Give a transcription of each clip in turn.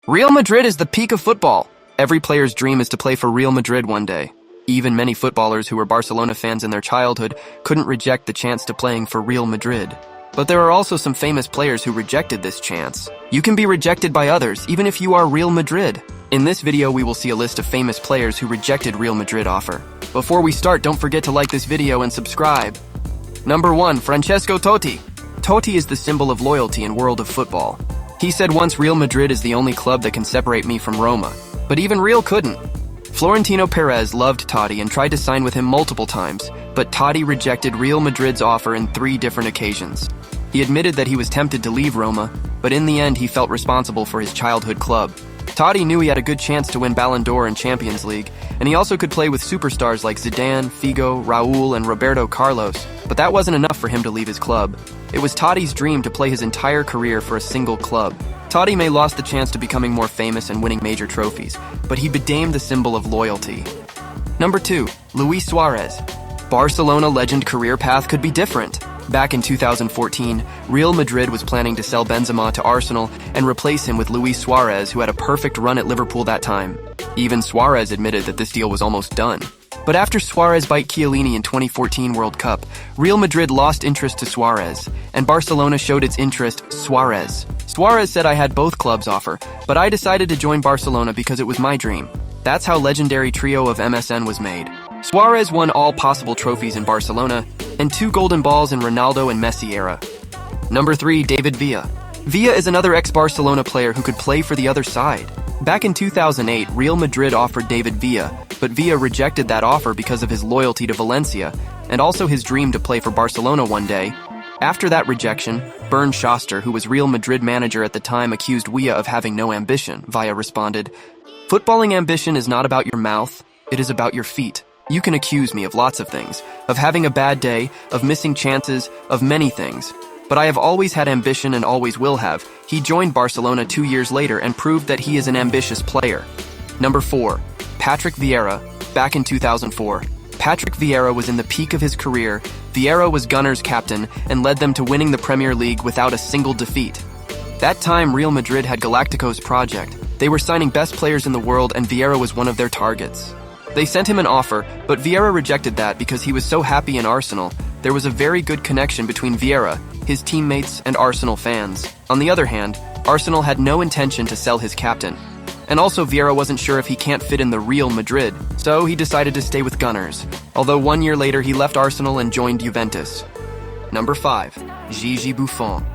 Real Madrid is the peak of football. Every player's dream is to play for Real Madrid one day. Even many footballers who were Barcelona fans in their childhood couldn't reject the chance to playing for Real Madrid. But there are also some famous players who rejected this chance. You can be rejected by others, even if you are Real Madrid. In this video, we will see a list of famous players who rejected Real Madrid offer. Before we start, don't forget to like this video and subscribe. Number 1. Francesco Totti. Totti is the symbol of loyalty in world of football. He said once, Real Madrid is the only club that can separate me from Roma. But even Real couldn't. Florentino Perez loved Totti and tried to sign with him multiple times, but Totti rejected Real Madrid's offer in 3 different occasions. He admitted that he was tempted to leave Roma, but in the end he felt responsible for his childhood club. Totti knew he had a good chance to win Ballon d'Or and Champions League, and he also could play with superstars like Zidane, Figo, Raul, and Roberto Carlos, but that wasn't enough for him to leave his club. It was Totti's dream to play his entire career for a single club. Totti may lost the chance to becoming more famous and winning major trophies, but he became the symbol of loyalty. Number 2. Luis Suarez. Barcelona legend career path could be different. Back in 2014, Real Madrid was planning to sell Benzema to Arsenal and replace him with Luis Suarez, who had a perfect run at Liverpool that time. Even Suarez admitted that this deal was almost done. But after Suarez beat Chiellini in 2014 World Cup, Real Madrid lost interest to Suarez, and Barcelona showed its interest Suarez. Suarez said, "I had both clubs offer, but I decided to join Barcelona because it was my dream." That's how legendary trio of MSN was made. Suarez won all possible trophies in Barcelona, and 2 golden balls in Ronaldo and Messi era. Number 3. David Villa. Villa is another ex-Barcelona player who could play for the other side. Back in 2008, Real Madrid offered David Villa, but Villa rejected that offer because of his loyalty to Valencia, and also his dream to play for Barcelona one day. After that rejection, Bernd Schuster, who was Real Madrid manager at the time, accused Villa of having no ambition. Villa responded, "Footballing ambition is not about your mouth, it is about your feet. You can accuse me of lots of things, of having a bad day, of missing chances, of many things. But I have always had ambition and always will have." He joined Barcelona 2 years later and proved that he is an ambitious player. Number 4. Patrick Vieira. Back in 2004, Patrick Vieira was in the peak of his career. Vieira was Gunners' captain and led them to winning the Premier League without a single defeat. That time, Real Madrid had Galacticos project. They were signing best players in the world, and Vieira was one of their targets. They sent him an offer, but Vieira rejected that because he was so happy in Arsenal. There was a very good connection between Vieira, his teammates, and Arsenal fans. On the other hand, Arsenal had no intention to sell his captain. And also, Vieira wasn't sure if he can't fit in the Real Madrid, so he decided to stay with Gunners. Although 1 year later, he left Arsenal and joined Juventus. Number 5. Gigi Buffon.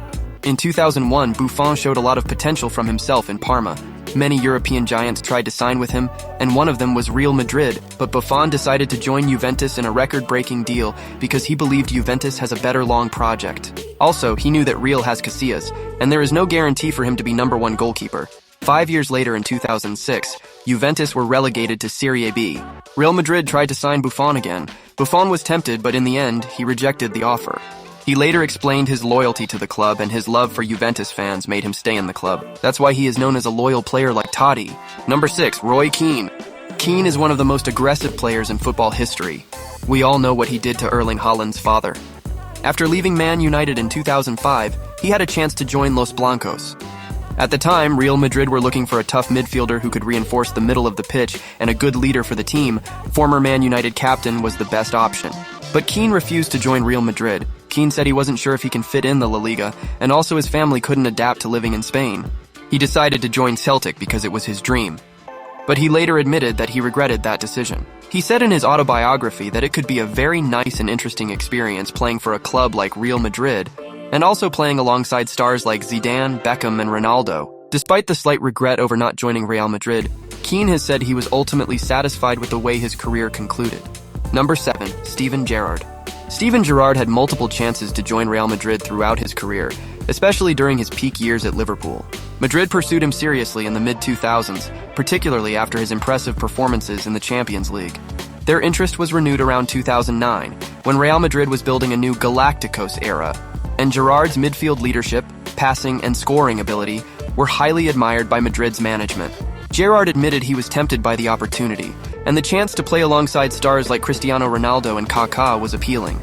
In 2001, Buffon showed a lot of potential from himself in Parma. Many European giants tried to sign with him, and one of them was Real Madrid, but Buffon decided to join Juventus in a record-breaking deal because he believed Juventus has a better long project. Also, he knew that Real has Casillas, and there is no guarantee for him to be number 1 goalkeeper. 5 years later in 2006, Juventus were relegated to Serie B. Real Madrid tried to sign Buffon again. Buffon was tempted, but in the end, he rejected the offer. He later explained his loyalty to the club, and his love for Juventus fans made him stay in the club. That's why he is known as a loyal player like Totti. Number 6. Roy Keane. Keane is one of the most aggressive players in football history. We all know what he did to Erling Haaland's father. After leaving Man United in 2005, he had a chance to join Los Blancos. At the time, Real Madrid were looking for a tough midfielder who could reinforce the middle of the pitch and a good leader for the team. Former Man United captain was the best option. But Keane refused to join Real Madrid. Keane said he wasn't sure if he can fit in the La Liga, and also his family couldn't adapt to living in Spain. He decided to join Celtic because it was his dream. But he later admitted that he regretted that decision. He said in his autobiography that it could be a very nice and interesting experience playing for a club like Real Madrid, and also playing alongside stars like Zidane, Beckham, and Ronaldo. Despite the slight regret over not joining Real Madrid, Keane has said he was ultimately satisfied with the way his career concluded. Number 7. Steven Gerrard. Steven Gerrard had multiple chances to join Real Madrid throughout his career, especially during his peak years at Liverpool. Madrid pursued him seriously in the mid-2000s, particularly after his impressive performances in the Champions League. Their interest was renewed around 2009, when Real Madrid was building a new Galacticos era, and Gerrard's midfield leadership, passing, and scoring ability were highly admired by Madrid's management. Gerrard admitted he was tempted by the opportunity, and the chance to play alongside stars like Cristiano Ronaldo and Kaká was appealing.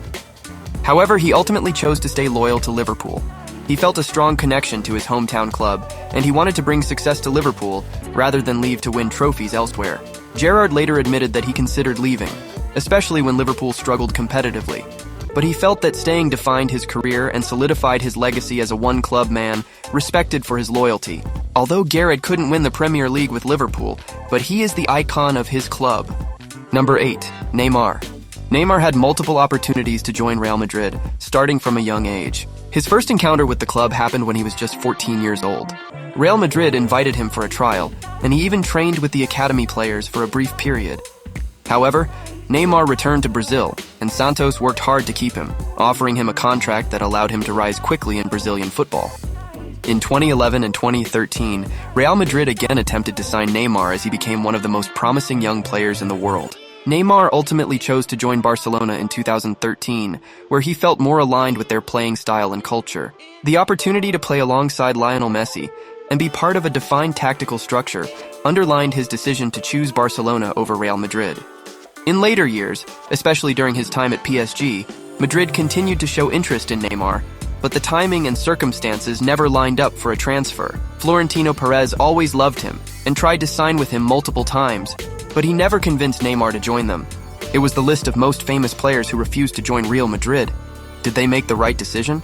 However, he ultimately chose to stay loyal to Liverpool. He felt a strong connection to his hometown club, and he wanted to bring success to Liverpool rather than leave to win trophies elsewhere. Gerrard later admitted that he considered leaving, especially when Liverpool struggled competitively. But he felt that staying defined his career and solidified his legacy as a one-club man, respected for his loyalty. Although Gerrard couldn't win the Premier League with Liverpool, but he is the icon of his club. Number 8. Neymar. Neymar had multiple opportunities to join Real Madrid, starting from a young age. His first encounter with the club happened when he was just 14 years old. Real Madrid invited him for a trial, and he even trained with the academy players for a brief period. However, Neymar returned to Brazil, and Santos worked hard to keep him, offering him a contract that allowed him to rise quickly in Brazilian football. In 2011 and 2013, Real Madrid again attempted to sign Neymar as he became one of the most promising young players in the world. Neymar ultimately chose to join Barcelona in 2013, where he felt more aligned with their playing style and culture. The opportunity to play alongside Lionel Messi and be part of a defined tactical structure underlined his decision to choose Barcelona over Real Madrid. In later years, especially during his time at PSG, Madrid continued to show interest in Neymar, but the timing and circumstances never lined up for a transfer. Florentino Perez always loved him and tried to sign with him multiple times, but he never convinced Neymar to join them. It was the list of most famous players who refused to join Real Madrid. Did they make the right decision?